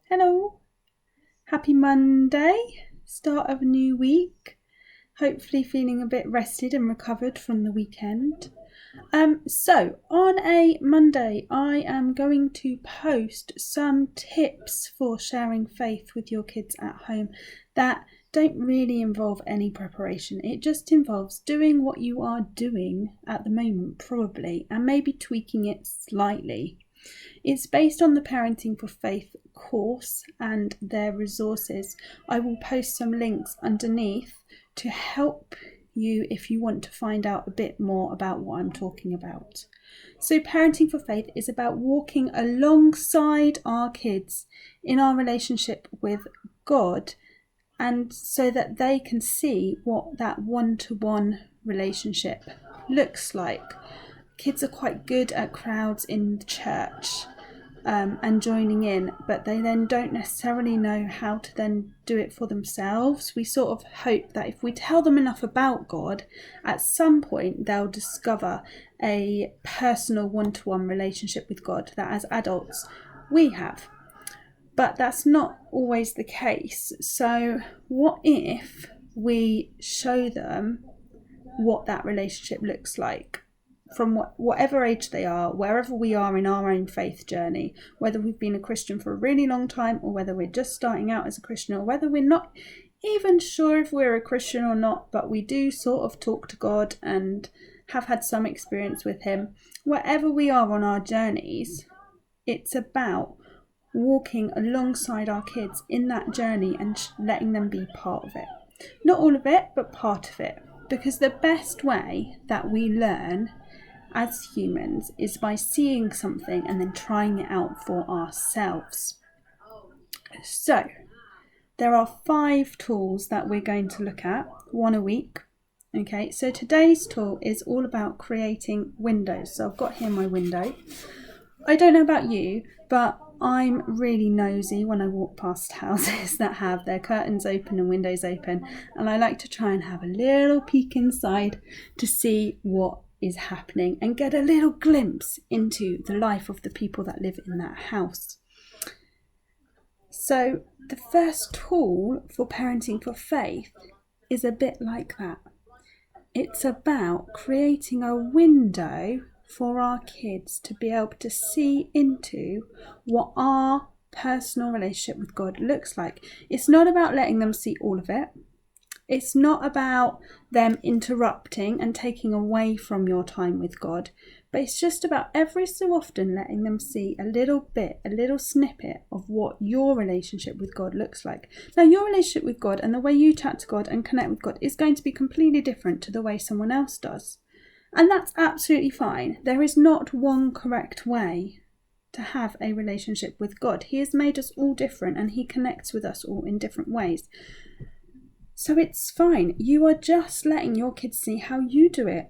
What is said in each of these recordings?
Hello, happy Monday, start of a new week. Hopefully feeling a bit rested and recovered from the weekend. So on a Monday, I am going to post some tips for sharing faith with your kids at home that don't really involve any preparation. It just involves doing what you are doing at the moment, probably, and maybe tweaking it slightly. It's based on the Parenting for Faith course and their resources. I will post some links underneath to help you if you want to find out a bit more about what I'm talking about. So Parenting for Faith is about walking alongside our kids in our relationship with God, and so that they can see what that one-to-one relationship looks like. Kids are quite good at crowds in church and joining in, but they then don't necessarily know how to then do it for themselves. We sort of hope that if we tell them enough about God, at some point they'll discover a personal one-to-one relationship with God that as adults we have. But that's not always the case. So what if we show them what that relationship looks like? From whatever age they are, wherever we are in our own faith journey, whether we've been a Christian for a really long time or whether we're just starting out as a Christian, or whether we're not even sure if we're a Christian or not, but we do sort of talk to God and have had some experience with him. Wherever we are on our journeys, it's about walking alongside our kids in that journey and letting them be part of it. Not all of it, but part of it. Because the best way that we learn as humans is by seeing something and then trying it out for ourselves. So there are 5 tools that we're going to look at, one a week. Okay, so today's tool is all about creating windows. So I've got here my window. I don't know about you, but I'm really nosy when I walk past houses that have their curtains open and windows open, and I like to try and have a little peek inside to see what is happening and get a little glimpse into the life of the people that live in that house. So the first tool for Parenting for Faith is a bit like that. It's about creating a window for our kids to be able to see into what our personal relationship with God looks like. It's not about letting them see all of it. It's not about them interrupting and taking away from your time with God, but it's just about every so often letting them see a little bit, a little snippet of what your relationship with God looks like. Now, your relationship with God and the way you chat to God and connect with God is going to be completely different to the way someone else does. And that's absolutely fine. There is not one correct way to have a relationship with God. He has made us all different and he connects with us all in different ways. So it's fine. You are just letting your kids see how you do it.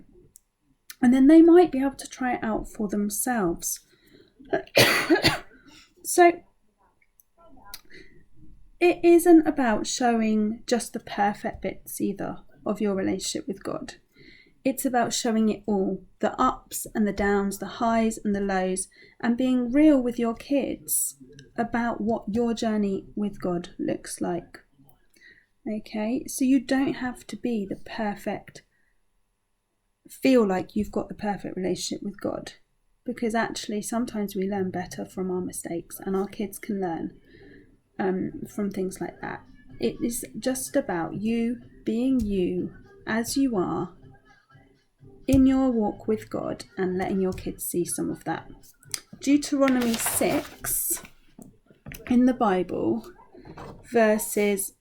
And then they might be able to try it out for themselves. So it isn't about showing just the perfect bits either of your relationship with God. It's about showing it all, the ups and the downs, the highs and the lows, and being real with your kids about what your journey with God looks like. Okay, so you don't have to be the perfect, feel like you've got the perfect relationship with God, because actually sometimes we learn better from our mistakes, and our kids can learn from things like that. It is just about you being you as you are in your walk with God and letting your kids see some of that. Deuteronomy 6 in the Bible, verses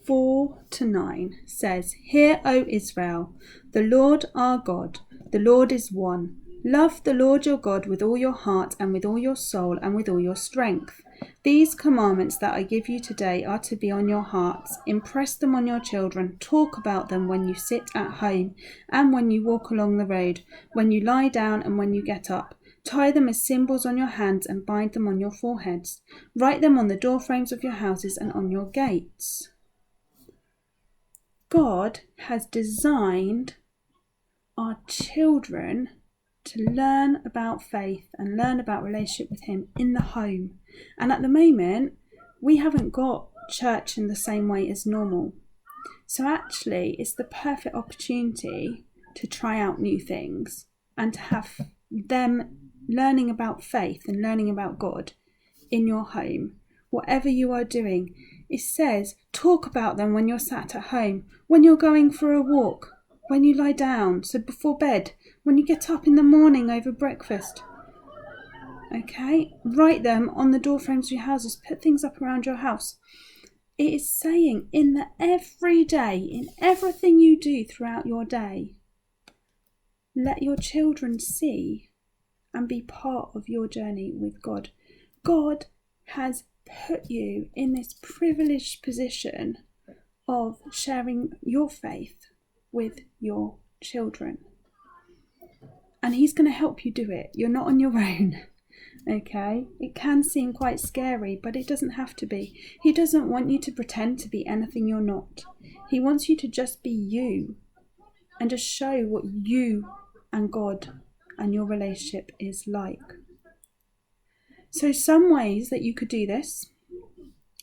4-9 says, "Hear, O Israel, the Lord our God, the Lord is one. Love the Lord your God with all your heart and with all your soul and with all your strength. These commandments that I give you today are to be on your hearts. Impress them on your children. Talk about them when you sit at home and when you walk along the road, when you lie down and when you get up. Tie them as symbols on your hands and bind them on your foreheads. Write them on the doorframes of your houses and on your gates." God has designed our children to learn about faith and learn about relationship with him in the home. And at the moment, we haven't got church in the same way as normal. So actually, it's the perfect opportunity to try out new things and to have them learning about faith and learning about God in your home. Whatever you are doing, it says talk about them when you're sat at home, when you're going for a walk, when you lie down, so before bed, when you get up in the morning over breakfast. Okay, write them on the door frames of your houses, put things up around your house. It is saying in the everyday, in everything you do throughout your day, let your children see and be part of your journey with God. God has put you in this privileged position of sharing your faith with your children. And he's going to help you do it. You're not on your own. Okay? It can seem quite scary, but it doesn't have to be. He doesn't want you to pretend to be anything you're not. He wants you to just be you and just show what you and God and your relationship is like. So some ways that you could do this,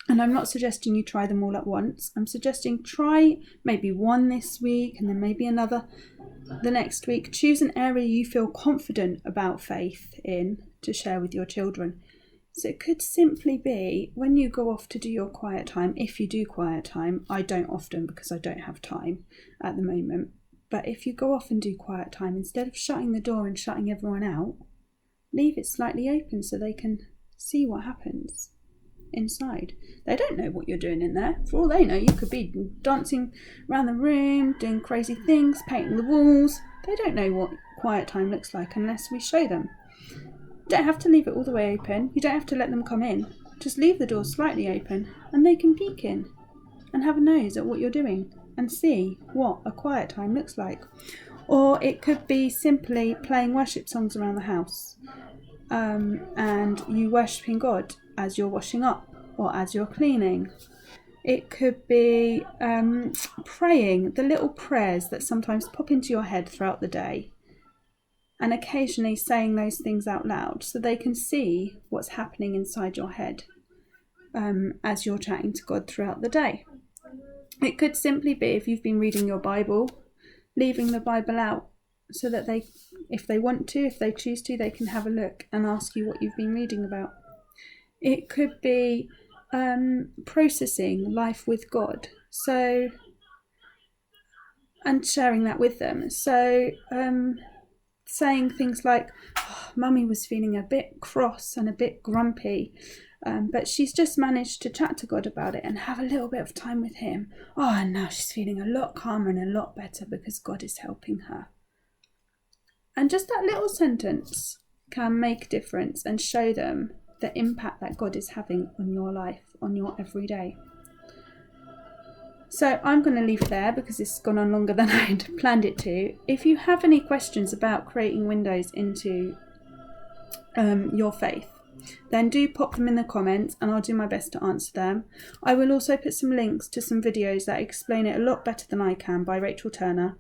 and I'm not suggesting you try them all at once. I'm suggesting try maybe one this week and then maybe another the next week. Choose an area you feel confident about faith in to share with your children. So it could simply be when you go off to do your quiet time, if you do quiet time. I don't often because I don't have time at the moment. But if you go off and do quiet time, instead of shutting the door and shutting everyone out, leave it slightly open so they can see what happens inside. They don't know what you're doing in there. For all they know, you could be dancing around the room, doing crazy things, painting the walls. They don't know what quiet time looks like unless we show them. You don't have to leave it all the way open. You don't have to let them come in. Just leave the door slightly open and they can peek in and have a nose at what you're doing and see what a quiet time looks like. Or it could be simply playing worship songs around the house, and you worshipping God as you're washing up or as you're cleaning. It could be praying the little prayers that sometimes pop into your head throughout the day, and occasionally saying those things out loud so they can see what's happening inside your head as you're chatting to God throughout the day. It could simply be, if you've been reading your Bible, leaving the Bible out so that they, if they want to, if they choose to, they can have a look and ask you what you've been reading about. It could be processing life with God, so, and sharing that with them. So saying things like, oh, Mummy was feeling a bit cross and a bit grumpy, but she's just managed to chat to God about it and have a little bit of time with him. Oh, and now she's feeling a lot calmer and a lot better because God is helping her. And just that little sentence can make a difference and show them the impact that God is having on your life, on your everyday. So I'm going to leave it there because it's gone on longer than I'd planned it to. If you have any questions about creating windows into your faith, then do pop them in the comments and I'll do my best to answer them. I will also put some links to some videos that explain it a lot better than I can by Rachel Turner,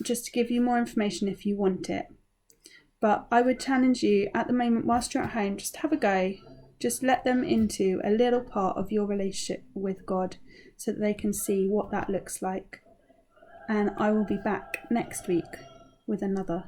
just to give you more information if you want it. But I would challenge you at the moment, whilst you're at home, just have a go. Just let them into a little part of your relationship with God so that they can see what that looks like. And I will be back next week with another